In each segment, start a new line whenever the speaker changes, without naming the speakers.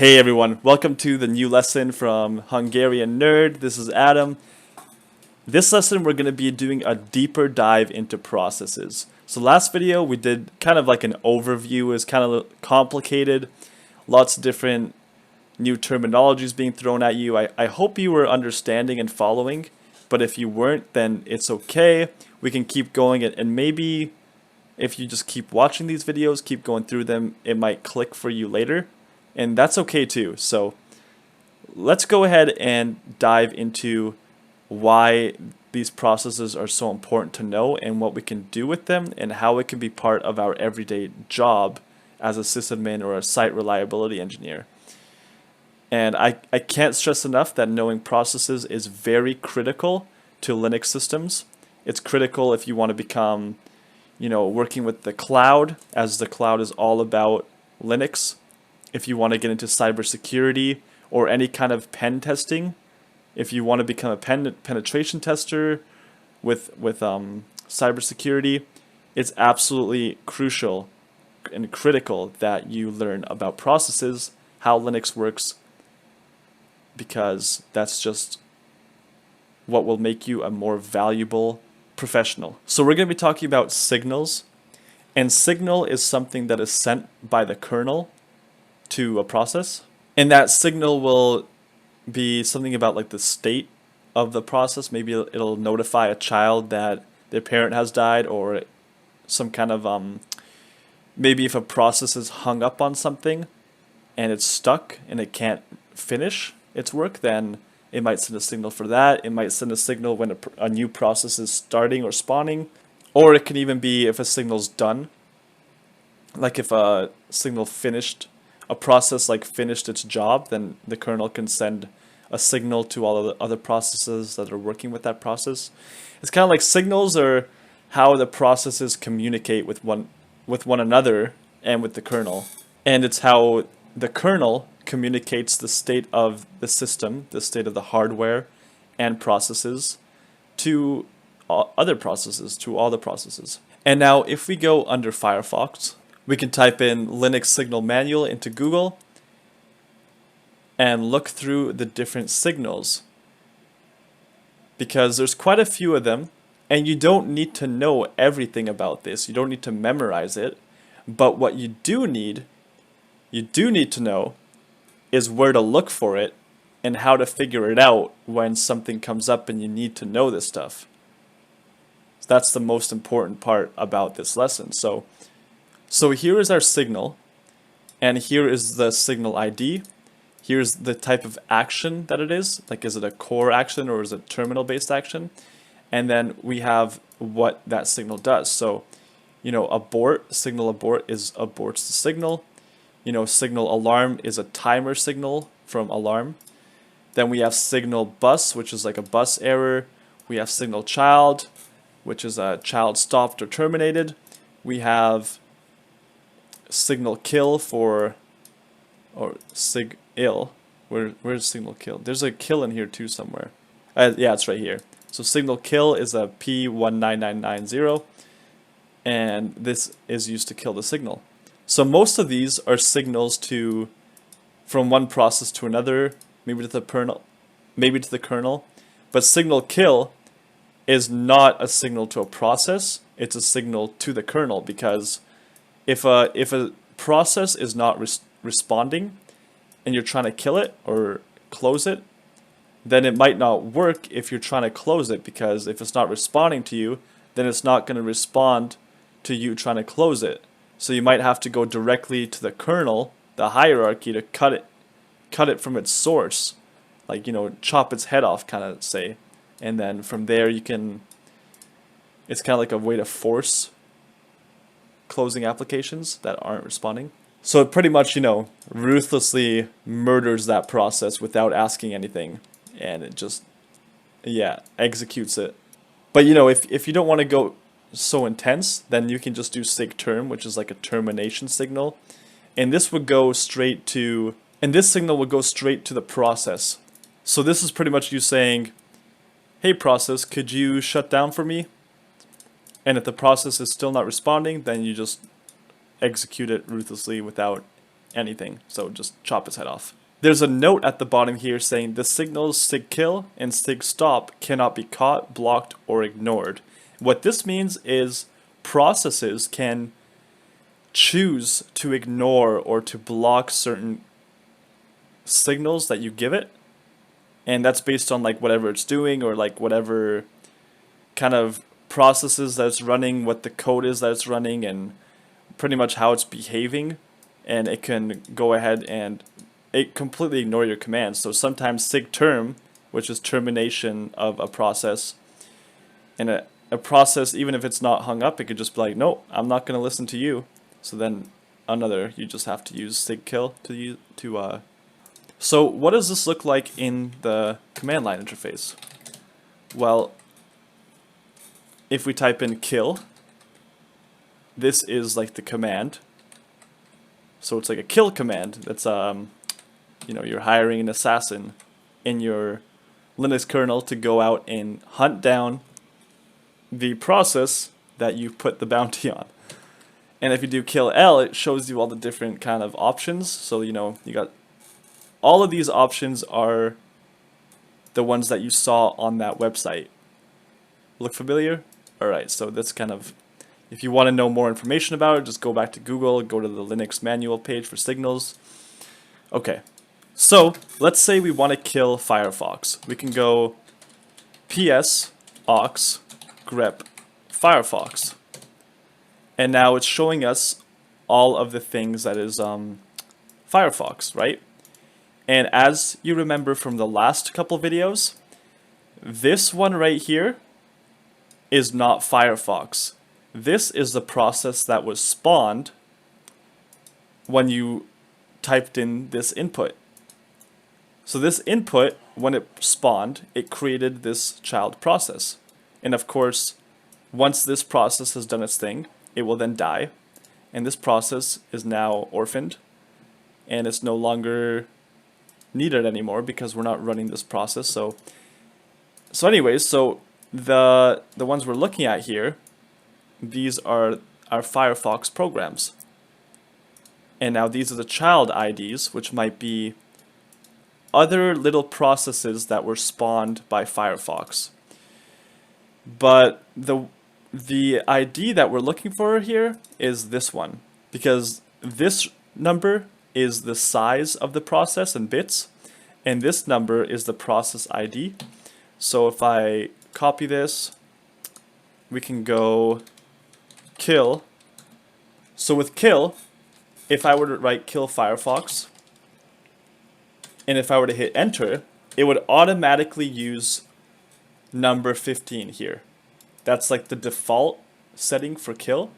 Hey everyone, welcome to the new lesson from Hungarian Nerd. This is Adam. This lesson we're going to be doing a deeper dive into processes. So last video we did kind of like an overview. It was kind of complicated, lots of different new terminologies being thrown at you. I hope you were understanding and following, but if you weren't, then it's okay. We can keep going and maybe if you just keep watching these videos, keep going through them, it might click for you later. And that's okay too. So let's go ahead and dive into why these processes are so important to know and what we can do with them and how it can be part of our everyday job as a sysadmin or a site reliability engineer. And I can't stress enough that knowing processes is very critical to Linux systems. It's critical if you want to become, working with the cloud, as the cloud is all about Linux. If you want to get into cybersecurity or any kind of pen testing, if you want to become a penetration tester with cybersecurity, it's absolutely crucial and critical that you learn about processes, how Linux works, because that's just what will make you a more valuable professional. So we're going to be talking about signals, and signal is something that is sent by the kernel to a process, and that signal will be something about like the state of the process. Maybe it'll notify a child that their parent has died, or some kind of maybe if a process is hung up on something and it's stuck and it can't finish its work, then it might send a signal for that. It might send a signal when a new process is starting or spawning, or it can even be if a signal's done, like if a signal finished, a process like finished its job, then the kernel can send a signal to all of the other processes that are working with that process. It's kind of like signals are how the processes communicate with one another and with the kernel. And it's how the kernel communicates the state of the system, the state of the hardware and processes to other processes, to all the processes. And now if we go under Firefox, we can type in Linux Signal Manual into Google and look through the different signals, because there's quite a few of them, and you don't need to know everything about this. You don't need to memorize it, but what you do need to know is where to look for it and how to figure it out when something comes up and you need to know this stuff. So that's the most important part about this lesson. So here is our signal, and here is the signal ID. Here's the type of action that it is. Like, is it a core action or is it terminal-based action? And then we have what that signal does. So, abort, signal abort aborts the signal. Signal alarm is a timer signal from alarm. Then we have signal bus, which is like a bus error. We have signal child, which is a child stopped or terminated. We have signal kill or sig ill. Where's signal kill? There's a kill in here too somewhere. Yeah, it's right here. So signal kill is a P19990, and this is used to kill the signal. So most of these are signals from one process to another, maybe to the kernel, but signal kill is not a signal to a process. It's a signal to the kernel, because if a process is not responding and you're trying to kill it or close it, then it might not work if you're trying to close it, because if it's not responding to you, then it's not going to respond to you trying to close it. So you might have to go directly to the kernel, the hierarchy, to cut it from its source, like, chop its head off, kind of say, and then from there it's kind of like a way to force closing applications that aren't responding. So it pretty much, ruthlessly murders that process without asking anything, and it just, executes it. But if you don't want to go so intense, then you can just do sig term, which is like a termination signal, and this signal would go straight to the process. So this is pretty much you saying, hey process, could you shut down for me? And if the process is still not responding, then you just execute it ruthlessly without anything, so just chop his head off. There's a note at the bottom here saying the signals sigkill and sigstop cannot be caught, blocked, or ignored. What this means is processes can choose to ignore or to block certain signals that you give it, and that's based on like whatever it's doing or like whatever kind of processes that it's running, what the code is that it's running, and pretty much how it's behaving. And it can go ahead and it completely ignore your commands. So sometimes sigterm, which is termination of a process, and a process, even if it's not hung up, it could just be like, no, I'm not going to listen to you. So then you just have to use sigkill So what does this look like in the command line interface? Well, if we type in kill, this is like the command. So it's like a kill command. That's you're hiring an assassin in your Linux kernel to go out and hunt down the process that you put the bounty on. And if you do kill L, it shows you all the different kind of options. So you got all of these options are the ones that you saw on that website. Look familiar? Alright, so that's kind of, if you want to know more information about it, just go back to Google, go to the Linux manual page for signals. Okay, so let's say we want to kill Firefox. We can go ps aux grep Firefox. And now it's showing us all of the things that is Firefox, right? And as you remember from the last couple videos, this one right here is not Firefox. This is the process that was spawned when you typed in this input. So this input, when it spawned, it created this child process. And of course, once this process has done its thing, it will then die. And this process is now orphaned. And it's no longer needed anymore because we're not running this process. So anyways, so the ones we're looking at here, these are our Firefox programs. And now these are the child IDs, which might be other little processes that were spawned by Firefox. But the ID that we're looking for here is this one, because this number is the size of the process in bits, and this number is the process ID. So if I copy this, we can go kill. So with kill, if I were to write kill Firefox, and if I were to hit enter, it would automatically use number 15 here. That's like the default setting for kill,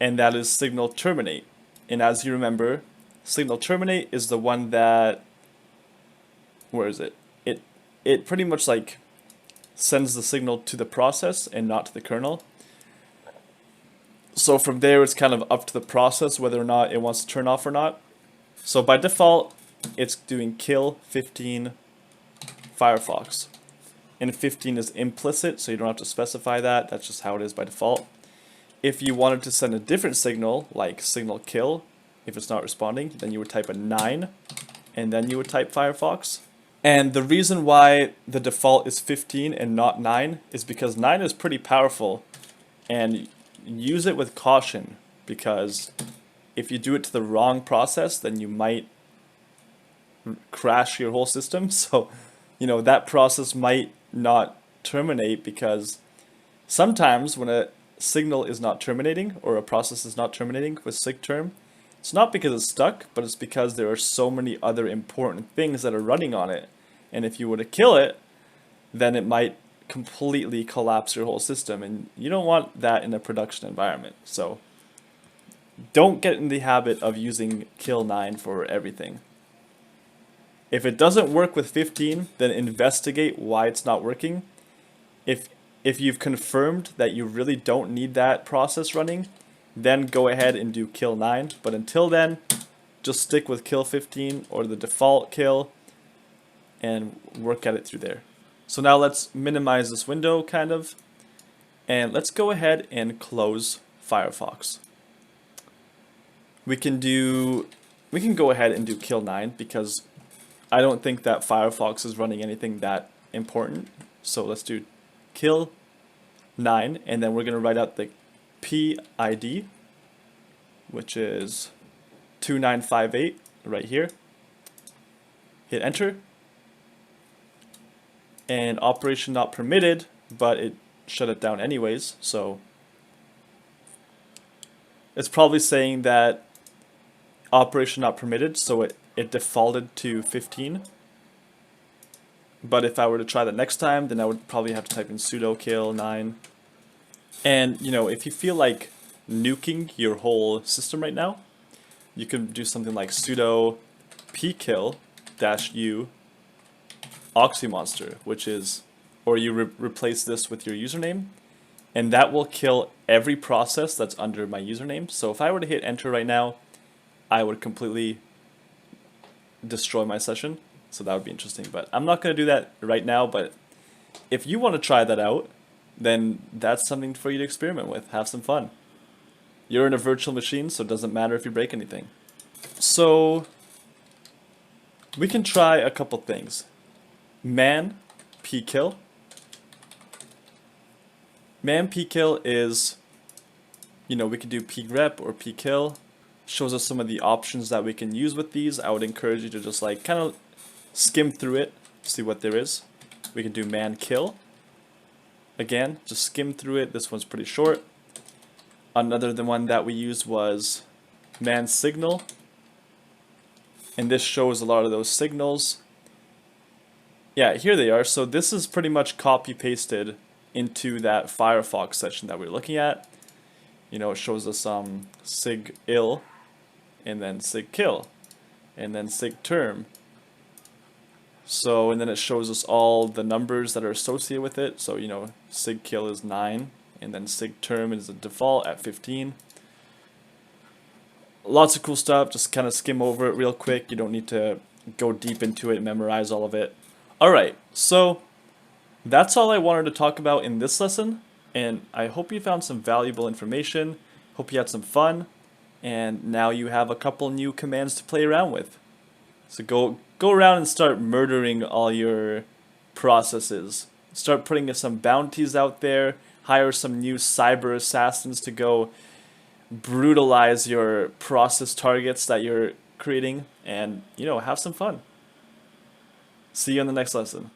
and that is signal terminate. And as you remember, signal terminate is the one that, where is it? It pretty much like sends the signal to the process and not to the kernel. So from there, it's kind of up to the process whether or not it wants to turn off or not. So by default, it's doing kill 15 Firefox. And 15 is implicit, so you don't have to specify that. That's just how it is by default. If you wanted to send a different signal, like signal kill, if it's not responding, then you would type a 9, and then you would type Firefox. And the reason why the default is 15 and not 9 is because 9 is pretty powerful, and use it with caution, because if you do it to the wrong process, then you might crash your whole system. So, that process might not terminate, because sometimes when a signal is not terminating or a process is not terminating with sigterm, it's not because it's stuck, but it's because there are so many other important things that are running on it. And if you were to kill it, then it might completely collapse your whole system, and you don't want that in a production environment. So don't get in the habit of using kill 9 for everything. If it doesn't work with 15, then investigate why it's not working. If you've confirmed that you really don't need that process running, then go ahead and do kill 9. But until then, just stick with kill 15 or the default kill and work at it through there. So now let's minimize this window kind of, and let's go ahead and close Firefox. We can do we can go ahead and do kill 9 because I don't think that Firefox is running anything that important. So let's do kill 9, and then we're going to write out the PID, which is 2958 right here. Hit enter. And operation not permitted, but it shut it down anyways, so it's probably saying that operation not permitted, so it defaulted to 15. But if I were to try that next time, then I would probably have to type in sudo kill 9. And you know, if you feel like nuking your whole system right now, you can do something like sudo pkill-u oxymonster, which is, or you replace this with your username, and that will kill every process that's under my username. So if I were to hit enter right now, I would completely destroy my session. So that would be interesting, but I'm not going to do that right now. But if you want to try that out, then that's something for you to experiment with. Have some fun. You're in a virtual machine, so it doesn't matter if you break anything. So we can try a couple things. Man pkill. Man pkill is, you know, we could do pgrep or pkill. Shows us some of the options that we can use with these. I would encourage you to just like kind of skim through it, see what there is. We can do man kill. Again, just skim through it. This one's pretty short. Another the one that we used was man signal, and this shows a lot of those signals. Yeah, here they are. So this is pretty much copy pasted into that Firefox section that we were looking at. You know, it shows us sig ill, and then sig kill, and then sig term. So, and then it shows us all the numbers that are associated with it. So, you know, sig kill is 9, and then sig term is the default at 15. Lots of cool stuff. Just kind of skim over it real quick. You don't need to go deep into it and memorize all of it. Alright, so that's all I wanted to talk about in this lesson, and I hope you found some valuable information. Hope you had some fun, and now you have a couple new commands to play around with. So go around and start murdering all your processes. Start putting some bounties out there. Hire some new cyber assassins to go brutalize your process targets that you're creating, and you know, have some fun. See you in the next lesson.